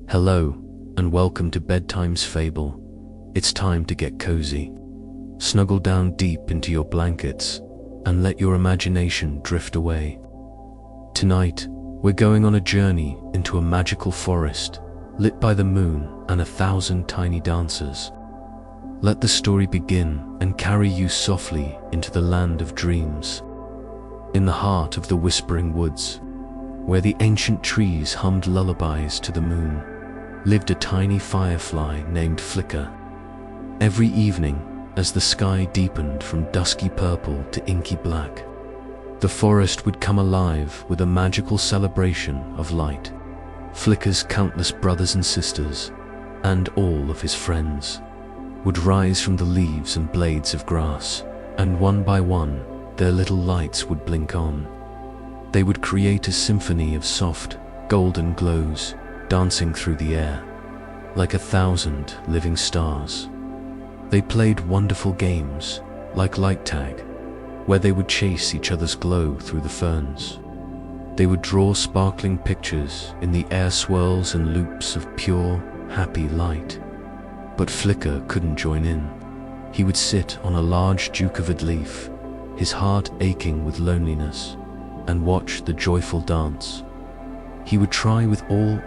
Hello, and welcome to Bedtimes Fable. It's time to get cozy. Snuggle down deep into your blankets and let your imagination drift away. Tonight, we're going on a journey into a magical forest, lit by the moon and 1,000 tiny dancers. Let the story begin and carry you softly into the land of dreams. In the heart of the whispering woods, where the ancient trees hummed lullabies to the moon, lived a tiny firefly named Flicker. Every evening, as the sky deepened from dusky purple to inky black, the forest would come alive with a magical celebration of light. Flicker's countless brothers and sisters, and all of his friends, would rise from the leaves and blades of grass, and one by one, their little lights would blink on. They would create a symphony of soft, golden glows, dancing through the air, like 1,000 living stars. They played wonderful games, like light tag, where they would chase each other's glow through the ferns. They would draw sparkling pictures in the air swirls and loops of pure, happy light. But Flicker couldn't join in. He would sit on a large dukevid leaf, his heart aching with loneliness, and watch the joyful dance. He would try with all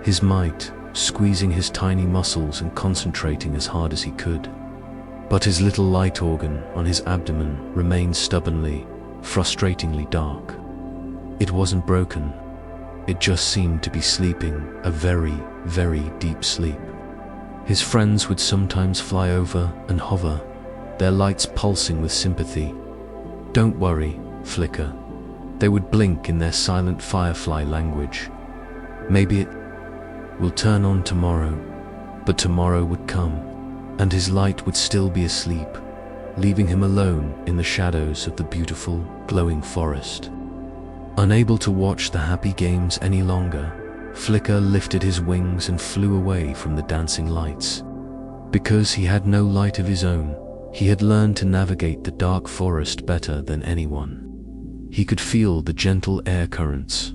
his might, squeezing his tiny muscles and concentrating as hard as he could. But his little light organ on his abdomen remained stubbornly, frustratingly dark. It wasn't broken. It just seemed to be sleeping a very, very deep sleep. His friends would sometimes fly over and hover, their lights pulsing with sympathy. "Don't worry, Flicker," they would blink in their silent firefly language. "Maybe it will turn on tomorrow." But tomorrow would come, and his light would still be asleep, leaving him alone in the shadows of the beautiful, glowing forest. Unable to watch the happy games any longer, Flicker lifted his wings and flew away from the dancing lights. Because he had no light of his own, he had learned to navigate the dark forest better than anyone. He could feel the gentle air currents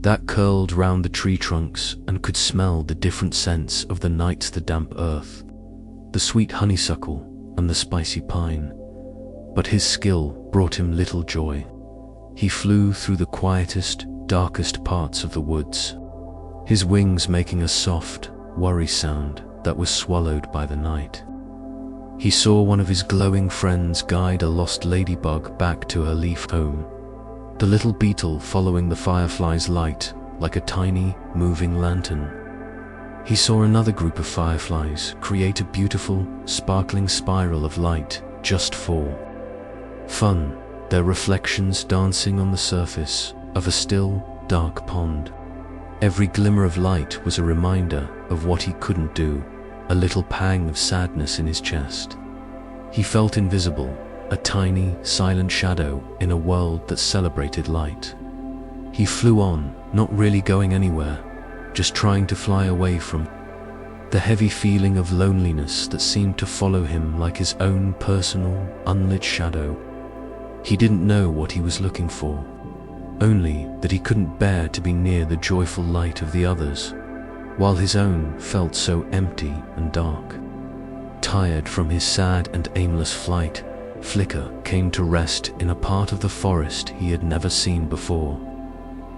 that curled round the tree trunks and could smell the different scents of the night, the damp earth, the sweet honeysuckle, and the spicy pine. But his skill brought him little joy. He flew through the quietest, darkest parts of the woods, his wings making a soft, worry sound that was swallowed by the night. He saw one of his glowing friends guide a lost ladybug back to her leaf home, the little beetle following the firefly's light like a tiny, moving lantern. He saw another group of fireflies create a beautiful, sparkling spiral of light just for fun, their reflections dancing on the surface of a still, dark pond. Every glimmer of light was a reminder of what he couldn't do, a little pang of sadness in his chest. He felt invisible, a tiny, silent shadow in a world that celebrated light. He flew on, not really going anywhere, just trying to fly away from the heavy feeling of loneliness that seemed to follow him like his own personal, unlit shadow. He didn't know what he was looking for, only that he couldn't bear to be near the joyful light of the others, while his own felt so empty and dark. Tired from his sad and aimless flight, Flicker came to rest in a part of the forest he had never seen before.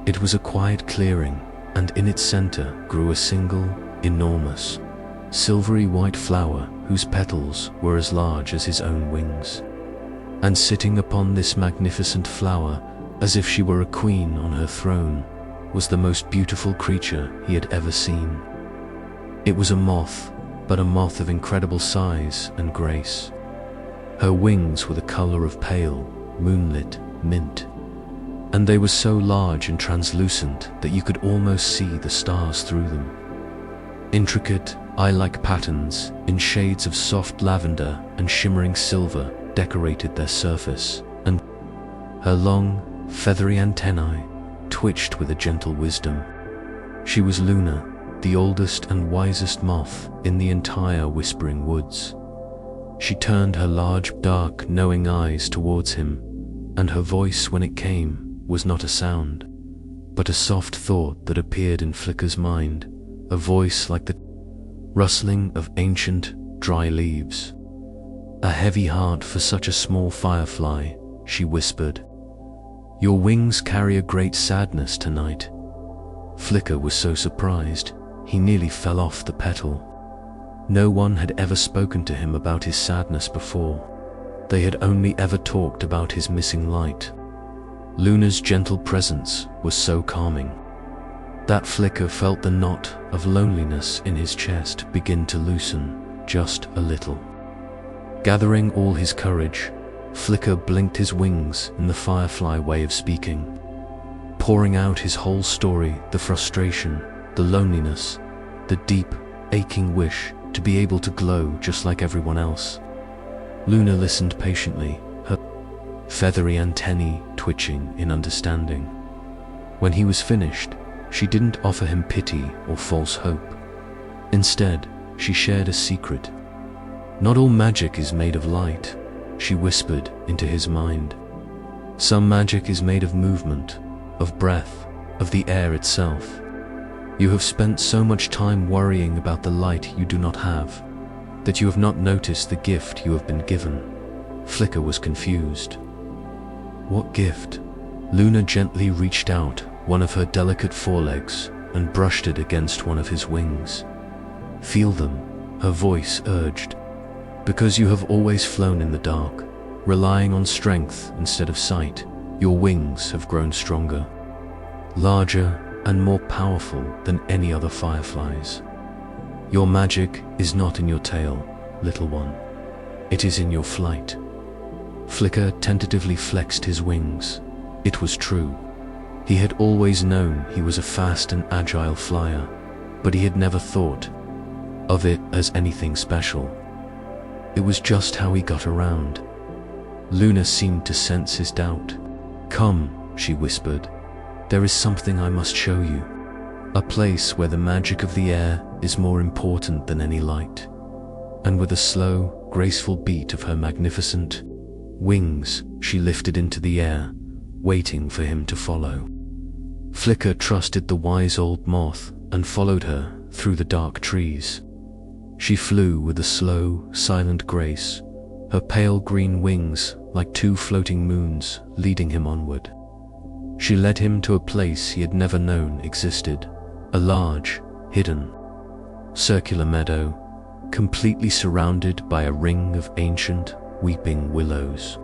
It was a quiet clearing, and in its center grew a single, enormous, silvery white flower whose petals were as large as his own wings. And sitting upon this magnificent flower, as if she were a queen on her throne, was the most beautiful creature he had ever seen. It was a moth, but a moth of incredible size and grace. Her wings were the color of pale, moonlit mint, and they were so large and translucent that you could almost see the stars through them. Intricate, eye-like patterns in shades of soft lavender and shimmering silver decorated their surface, and her long, feathery antennae twitched with a gentle wisdom. She was Luna, the oldest and wisest moth in the entire Whispering Woods. She turned her large, dark, knowing eyes towards him, and her voice, when it came, was not a sound, but a soft thought that appeared in Flicker's mind, a voice like the rustling of ancient, dry leaves. A heavy heart for such a small firefly, she whispered. Your wings carry a great sadness tonight. Flicker was so surprised, he nearly fell off the petal. No one had ever spoken to him about his sadness before. They had only ever talked about his missing light. Luna's gentle presence was so calming. That Flicker felt the knot of loneliness in his chest begin to loosen, just a little. Gathering all his courage, Flicker blinked his wings in the firefly way of speaking, pouring out his whole story, the frustration, the loneliness, the deep, aching wish to be able to glow just like everyone else. Luna listened patiently, her feathery antennae twitching in understanding. When he was finished, she didn't offer him pity or false hope. Instead, she shared a secret. Not all magic is made of light, she whispered into his mind. Some magic is made of movement, of breath, of the air itself. You have spent so much time worrying about the light you do not have, that you have not noticed the gift you have been given. Flicker was confused. What gift? Luna gently reached out one of her delicate forelegs and brushed it against one of his wings. Feel them, her voice urged. Because you have always flown in the dark, relying on strength instead of sight, your wings have grown stronger, larger and more powerful than any other fireflies. Your magic is not in your tail, little one. It is in your flight. Flicker tentatively flexed his wings. It was true. He had always known he was a fast and agile flyer, but he had never thought of it as anything special. It was just how he got around. Luna seemed to sense his doubt. Come, she whispered. There is something I must show you. A place where the magic of the air is more important than any light. And with a slow, graceful beat of her magnificent wings, she lifted into the air, waiting for him to follow. Flicker trusted the wise old moth and followed her through the dark trees. She flew with a slow, silent grace, her pale green wings like two floating moons leading him onward. She led him to a place he had never known existed, a large, hidden, circular meadow, completely surrounded by a ring of ancient, weeping willows.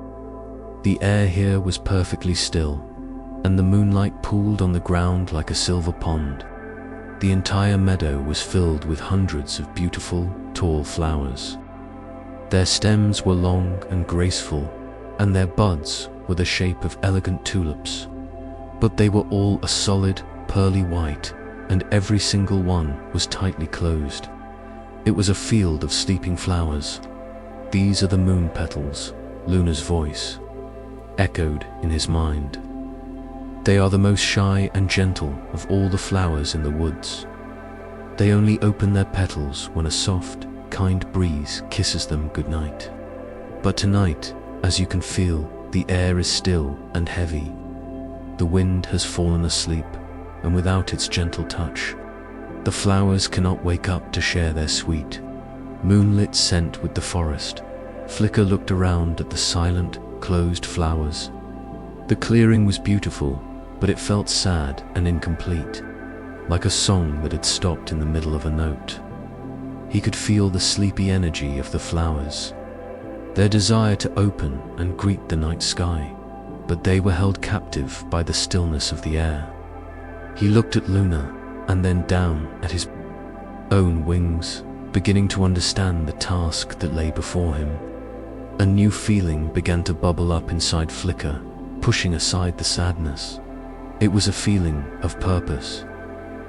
The air here was perfectly still, and the moonlight pooled on the ground like a silver pond. The entire meadow was filled with hundreds of beautiful, tall flowers. Their stems were long and graceful, and their buds were the shape of elegant tulips. But they were all a solid, pearly white, and every single one was tightly closed. It was a field of sleeping flowers. These are the moon petals, Luna's voice echoed in his mind. They are the most shy and gentle of all the flowers in the woods. They only open their petals when a soft, kind breeze kisses them goodnight. But tonight, as you can feel, the air is still and heavy. The wind has fallen asleep, and without its gentle touch, the flowers cannot wake up to share their sweet, moonlit scent with the forest. Flicker looked around at the silent, closed flowers. The clearing was beautiful, but it felt sad and incomplete, like a song that had stopped in the middle of a note. He could feel the sleepy energy of the flowers, their desire to open and greet the night sky, but they were held captive by the stillness of the air. He looked at Luna, and then down at his own wings, beginning to understand the task that lay before him. A new feeling began to bubble up inside Flicker, pushing aside the sadness. It was a feeling of purpose.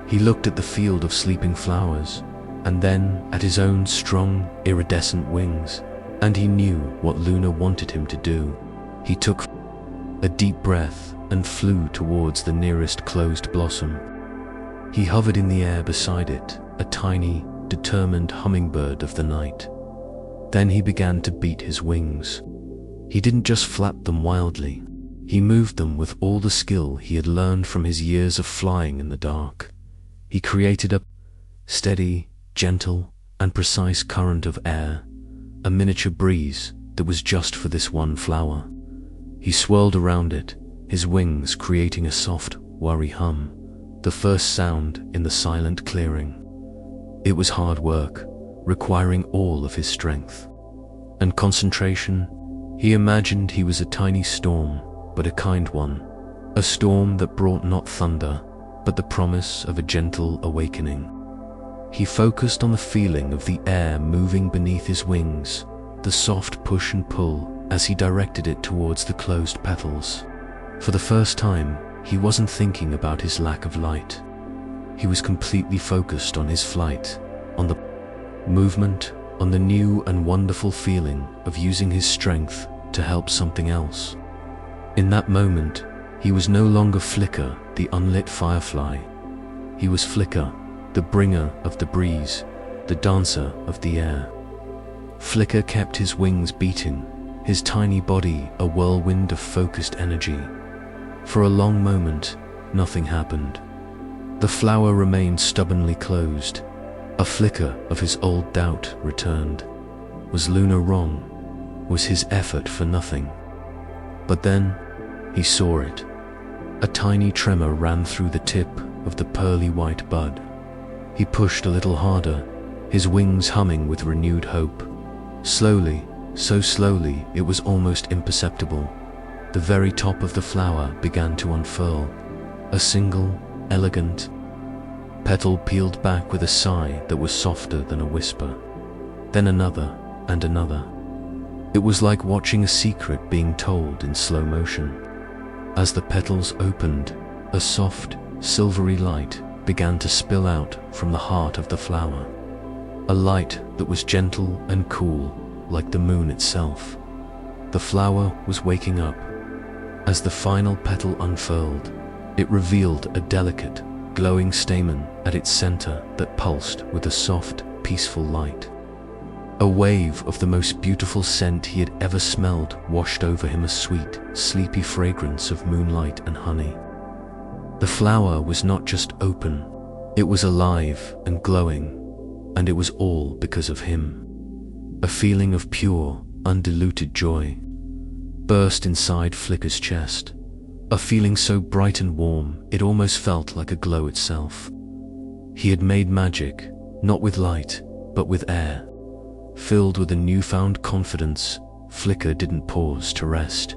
He looked at the field of sleeping flowers, and then at his own strong, iridescent wings, and he knew what Luna wanted him to do. He took a deep breath and flew towards the nearest closed blossom. He hovered in the air beside it, a tiny, determined hummingbird of the night. Then he began to beat his wings. He didn't just flap them wildly. He moved them with all the skill he had learned from his years of flying in the dark. He created a Steady, gentle, and precise current of air, a miniature breeze that was just for this one flower. He swirled around it, his wings creating a soft, worry hum, the first sound in the silent clearing. It was hard work, requiring all of his strength and concentration. He imagined he was a tiny storm, but a kind one, a storm that brought not thunder, but the promise of a gentle awakening. He focused on the feeling of the air moving beneath his wings, the soft push and pull as he directed it towards the closed petals. For the first time, he wasn't thinking about his lack of light. He was completely focused on his flight, on the movement, on the new and wonderful feeling of using his strength to help something else. In that moment, he was no longer Flicker, the unlit firefly. He was Flicker, the bringer of the breeze, the dancer of the air. Flicker kept his wings beating, his tiny body a whirlwind of focused energy. For a long moment, nothing happened. The flower remained stubbornly closed. A flicker of his old doubt returned. Was Luna wrong? Was his effort for nothing? But then, he saw it. A tiny tremor ran through the tip of the pearly white bud. He pushed a little harder, his wings humming with renewed hope. Slowly, so slowly it was almost imperceptible, the very top of the flower began to unfurl. A single, elegant petal peeled back with a sigh that was softer than a whisper. Then another and another. It was like watching a secret being told in slow motion. As the petals opened, a soft, silvery light began to spill out from the heart of the flower. A light that was gentle and cool, like the moon itself. The flower was waking up. As the final petal unfurled, it revealed a delicate, glowing stamen at its center that pulsed with a soft, peaceful light. A wave of the most beautiful scent he had ever smelled washed over him, a sweet, sleepy fragrance of moonlight and honey. The flower was not just open, it was alive and glowing, and it was all because of him. A feeling of pure, undiluted joy burst inside Flicker's chest, a feeling so bright and warm it almost felt like a glow itself. He had made magic, not with light, but with air. Filled with a newfound confidence, Flicker didn't pause to rest.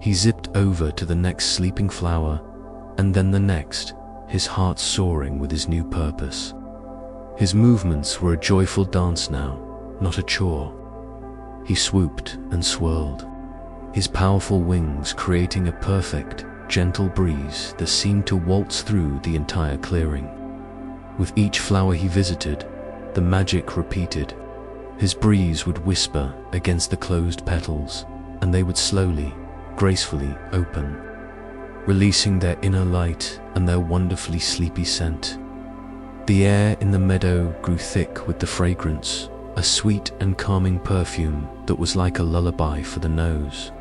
He zipped over to the next sleeping flower, and then the next, his heart soaring with his new purpose. His movements were a joyful dance now, not a chore. He swooped and swirled, his powerful wings creating a perfect, gentle breeze that seemed to waltz through the entire clearing. With each flower he visited, the magic repeated. His breeze would whisper against the closed petals, and they would slowly, gracefully open, releasing their inner light and their wonderfully sleepy scent. The air in the meadow grew thick with the fragrance, a sweet and calming perfume that was like a lullaby for the nose.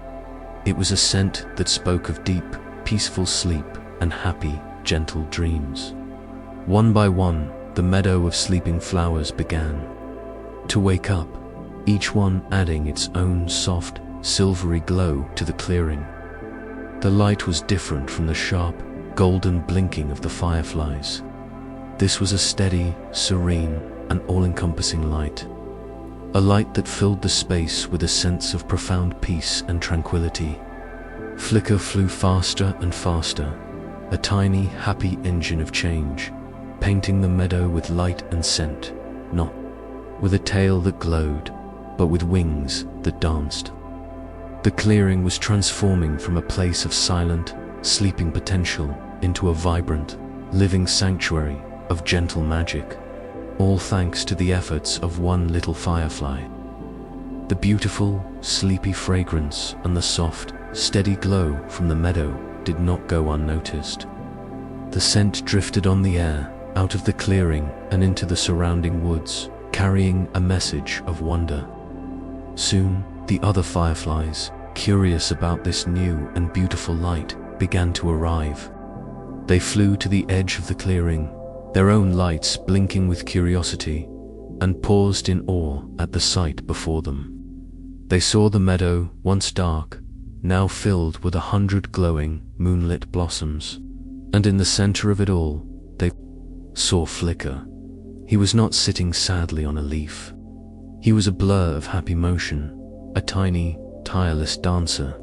It was a scent that spoke of deep, peaceful sleep and happy, gentle dreams. One by one, the meadow of sleeping flowers began to wake up, each one adding its own soft, silvery glow to the clearing. The light was different from the sharp, golden blinking of the fireflies. This was a steady, serene, and all-encompassing light. A light that filled the space with a sense of profound peace and tranquility. Flicker flew faster and faster, a tiny, happy engine of change, painting the meadow with light and scent, not with a tail that glowed, but with wings that danced. The clearing was transforming from a place of silent, sleeping potential into a vibrant, living sanctuary of gentle magic, all thanks to the efforts of one little firefly. The beautiful, sleepy fragrance and the soft, steady glow from the meadow did not go unnoticed. The scent drifted on the air, out of the clearing and into the surrounding woods, carrying a message of wonder. Soon, the other fireflies, curious about this new and beautiful light, began to arrive. They flew to the edge of the clearing, their own lights blinking with curiosity, and paused in awe at the sight before them. They saw the meadow, once dark, now filled with 100 glowing, moonlit blossoms. And in the center of it all, they saw Flicker. He was not sitting sadly on a leaf. He was a blur of happy motion, a tiny, tireless dancer,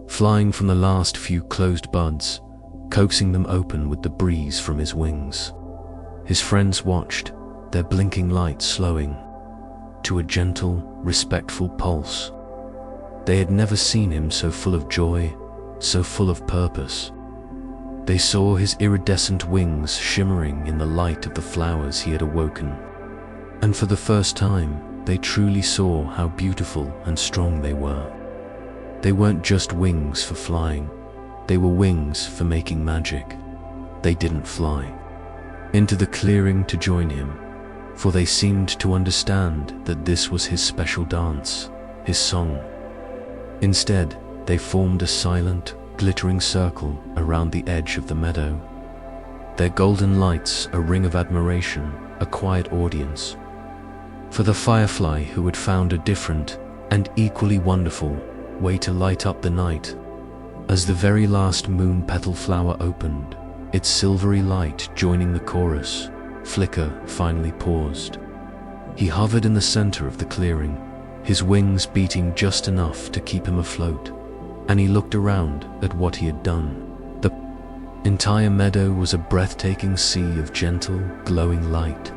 flying from the last few closed buds, coaxing them open with the breeze from his wings. His friends watched, their blinking lights slowing to a gentle, respectful pulse. They had never seen him so full of joy, so full of purpose. They saw his iridescent wings shimmering in the light of the flowers he had awoken. And for the first time, they truly saw how beautiful and strong they were. They weren't just wings for flying, they were wings for making magic. They didn't fly into the clearing to join him, for they seemed to understand that this was his special dance, his song. Instead, they formed a silent, glittering circle around the edge of the meadow. Their golden lights a ring of admiration, a quiet audience. For the Firefly who had found a different and equally wonderful way to light up the night. As the very last moon-petal flower opened, its silvery light joining the chorus, Flicker finally paused. He hovered in the center of the clearing, his wings beating just enough to keep him afloat, and he looked around at what he had done. The entire meadow was a breathtaking sea of gentle, glowing light.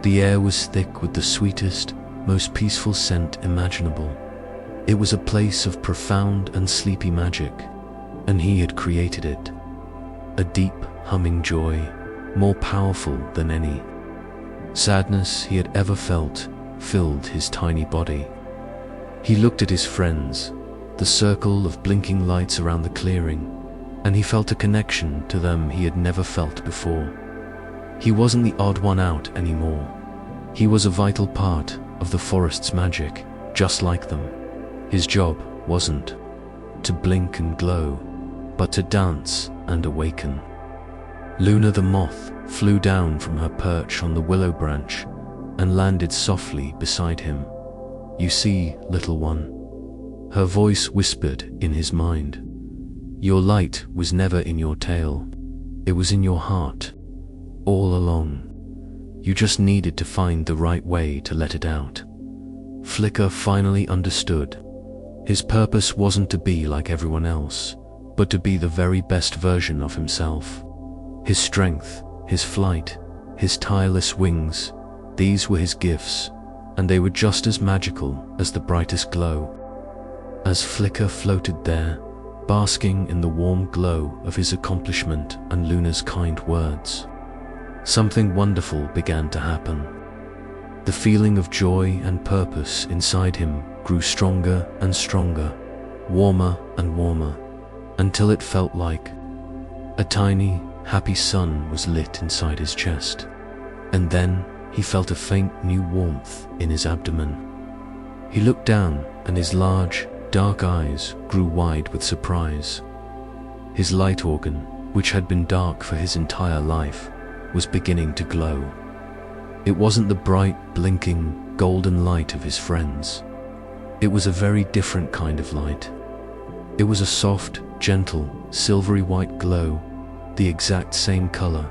The air was thick with the sweetest, most peaceful scent imaginable. It was a place of profound and sleepy magic, and he had created it. A deep, humming joy, more powerful than any sadness he had ever felt, filled his tiny body. He looked at his friends, the circle of blinking lights around the clearing, and he felt a connection to them he had never felt before. He wasn't the odd one out anymore. He was a vital part of the forest's magic, just like them. His job wasn't to blink and glow, but to dance and awaken. Luna the Moth flew down from her perch on the willow branch and landed softly beside him. "You see, little one," her voice whispered in his mind, "your light was never in your tail. It was in your heart, all along. You just needed to find the right way to let it out." Flicker finally understood. His purpose wasn't to be like everyone else, but to be the very best version of himself. His strength, his flight, his tireless wings, these were his gifts, and they were just as magical as the brightest glow. As Flicker floated there, basking in the warm glow of his accomplishment and Luna's kind words, something wonderful began to happen. The feeling of joy and purpose inside him grew stronger and stronger, warmer and warmer, until it felt like a tiny, happy sun was lit inside his chest. And then he felt a faint new warmth in his abdomen. He looked down, and his large, dark eyes grew wide with surprise. His light organ, which had been dark for his entire life, was beginning to glow. It wasn't the bright, blinking, golden light of his friends. It was a very different kind of light. It was a soft, gentle, silvery white glow, the exact same color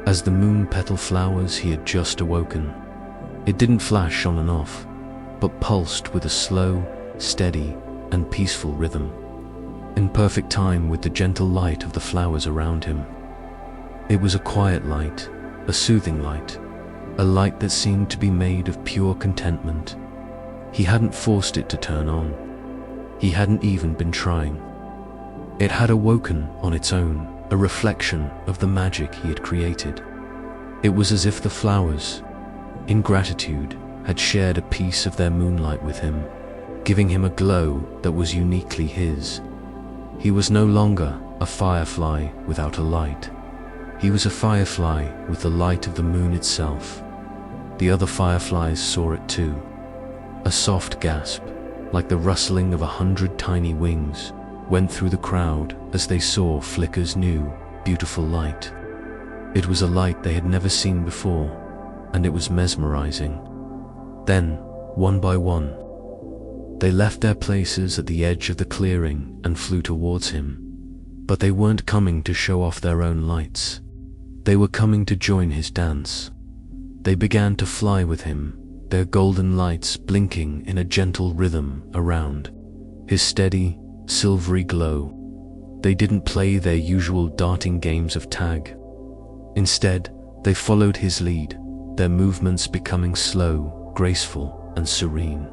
as the moon-petal flowers he had just awoken. It didn't flash on and off, but pulsed with a slow, steady, and peaceful rhythm, in perfect time with the gentle light of the flowers around him. It was a quiet light, a soothing light, a light that seemed to be made of pure contentment. He hadn't forced it to turn on. He hadn't even been trying. It had awoken on its own, a reflection of the magic he had created. It was as if the flowers, in gratitude, had shared a piece of their moonlight with him, giving him a glow that was uniquely his. He was no longer a firefly without a light. He was a firefly with the light of the moon itself. The other fireflies saw it too. A soft gasp, like the rustling of 100 tiny wings, went through the crowd as they saw Flicker's new, beautiful light. It was a light they had never seen before, and it was mesmerizing. Then, one by one, they left their places at the edge of the clearing and flew towards him. But they weren't coming to show off their own lights. They were coming to join his dance. They began to fly with him, their golden lights blinking in a gentle rhythm around his steady, silvery glow. They didn't play their usual darting games of tag. Instead, they followed his lead, their movements becoming slow, graceful, and serene.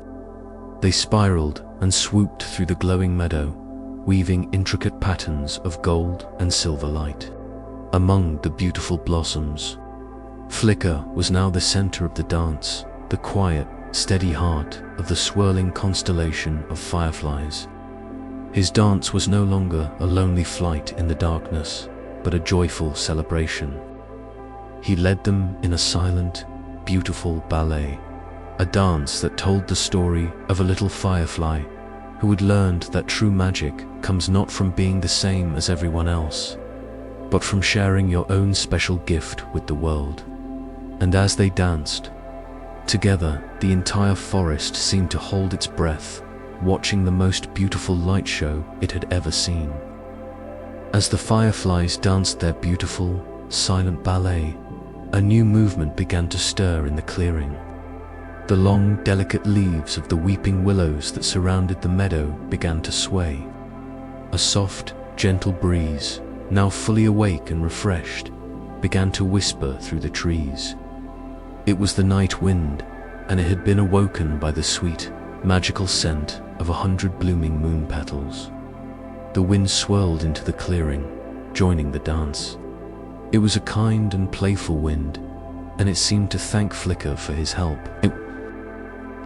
They spiraled and swooped through the glowing meadow, weaving intricate patterns of gold and silver light. Among the beautiful blossoms, Flicker was now the center of the dance, the quiet, steady heart of the swirling constellation of fireflies. His dance was no longer a lonely flight in the darkness, but a joyful celebration. He led them in a silent, beautiful ballet, a dance that told the story of a little firefly who had learned that true magic comes not from being the same as everyone else, but from sharing your own special gift with the world. And as they danced together, the entire forest seemed to hold its breath, watching the most beautiful light show it had ever seen. As the fireflies danced their beautiful, silent ballet, a new movement began to stir in the clearing. The long, delicate leaves of the weeping willows that surrounded the meadow began to sway. A soft, gentle breeze, now fully awake and refreshed, began to whisper through the trees. It was the night wind, and it had been awoken by the sweet, magical scent of 100 blooming moon petals. The wind swirled into the clearing, joining the dance. It was a kind and playful wind, and it seemed to thank Flicker for his help. It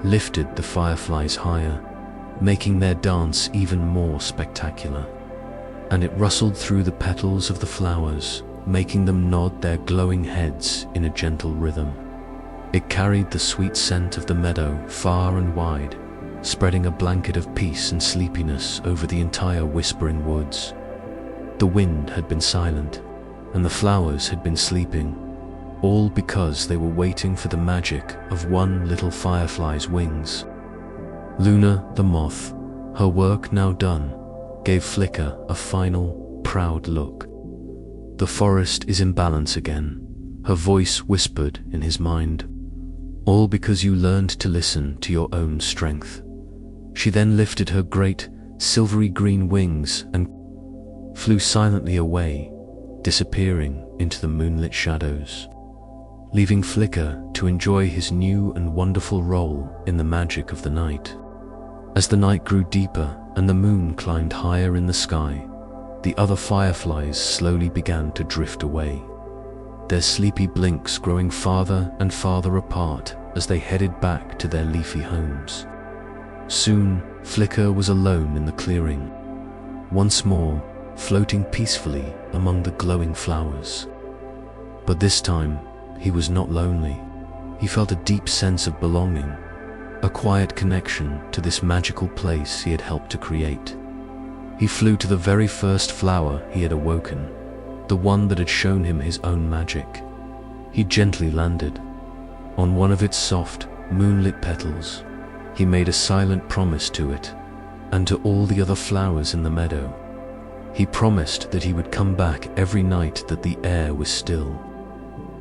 lifted the fireflies higher, making their dance even more spectacular. And it rustled through the petals of the flowers, making them nod their glowing heads in a gentle rhythm. It carried the sweet scent of the meadow far and wide, spreading a blanket of peace and sleepiness over the entire whispering woods. The wind had been silent, and the flowers had been sleeping, all because they were waiting for the magic of one little firefly's wings. Luna the Moth, her work now done, gave Flicker a final, proud look. The forest is in balance again, her voice whispered in his mind. All because you learned to listen to your own strength. She then lifted her great, silvery green wings and flew silently away, disappearing into the moonlit shadows, leaving Flicker to enjoy his new and wonderful role in the magic of the night. As the night grew deeper and the moon climbed higher in the sky, the other fireflies slowly began to drift away, their sleepy blinks growing farther and farther apart as they headed back to their leafy homes. Soon, Flicker was alone in the clearing, once more floating peacefully among the glowing flowers. But this time, he was not lonely. He felt a deep sense of belonging, a quiet connection to this magical place he had helped to create. He flew to the very first flower he had awoken, the one that had shown him his own magic. He gently landed on one of its soft, moonlit petals. He made a silent promise to it, and to all the other flowers in the meadow. He promised that he would come back every night that the air was still.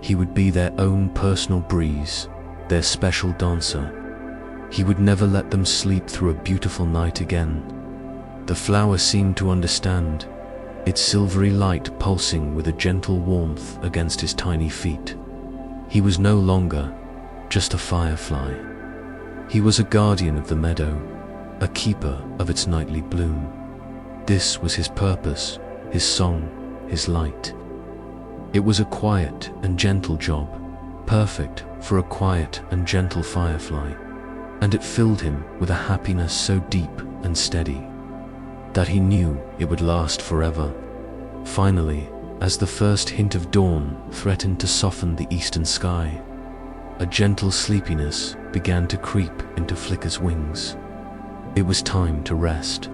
He would be their own personal breeze, their special dancer. He would never let them sleep through a beautiful night again. The flower seemed to understand, its silvery light pulsing with a gentle warmth against his tiny feet. He was no longer just a firefly. He was a guardian of the meadow, a keeper of its nightly bloom. This was his purpose, his song, his light. It was a quiet and gentle job, perfect for a quiet and gentle firefly, and it filled him with a happiness so deep and steady that he knew it would last forever. Finally, as the first hint of dawn threatened to soften the eastern sky, a gentle sleepiness began to creep into Flicker's wings. It was time to rest.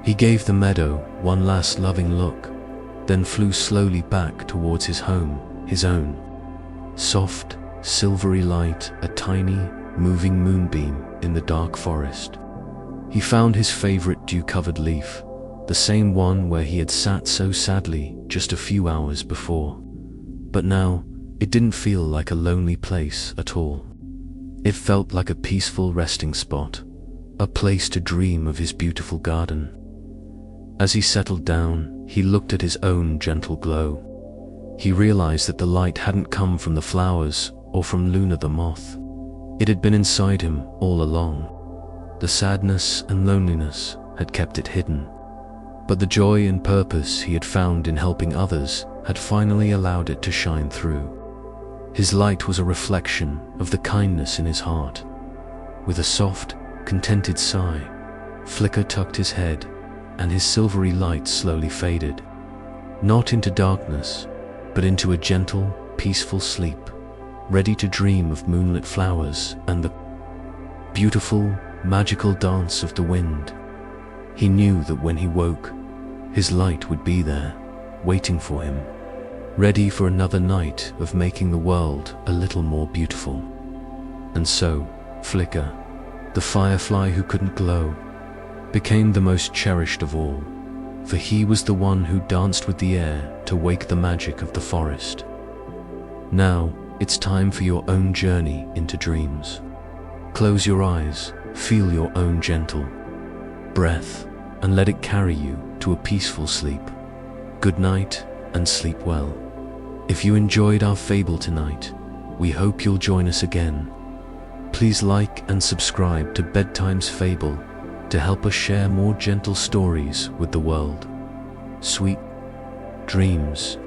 He gave the meadow one last loving look, then flew slowly back towards his home, his own. Soft, silvery light, a tiny, moving moonbeam in the dark forest. He found his favorite dew-covered leaf, the same one where he had sat so sadly just a few hours before. But now, it didn't feel like a lonely place at all. It felt like a peaceful resting spot, a place to dream of his beautiful garden. As he settled down, he looked at his own gentle glow. He realized that the light hadn't come from the flowers or from Luna the Moth. It had been inside him all along. The sadness and loneliness had kept it hidden, but the joy and purpose he had found in helping others had finally allowed it to shine through. His light was a reflection of the kindness in his heart. With a soft, contented sigh, Flicker tucked his head, and his silvery light slowly faded, not into darkness, but into a gentle, peaceful sleep, ready to dream of moonlit flowers and the beautiful, magical dance of the wind. He knew that when he woke, his light would be there, waiting for him, ready for another night of making the world a little more beautiful. And so, Flicker, the firefly who couldn't glow, became the most cherished of all, for he was the one who danced with the air to wake the magic of the forest. Now, it's time for your own journey into dreams. Close your eyes, feel your own gentle breath, and let it carry you to a peaceful sleep. Good night, and sleep well. If you enjoyed our fable tonight, we hope you'll join us again. Please like and subscribe to Bedtimes Fable to help us share more gentle stories with the world. Sweet dreams.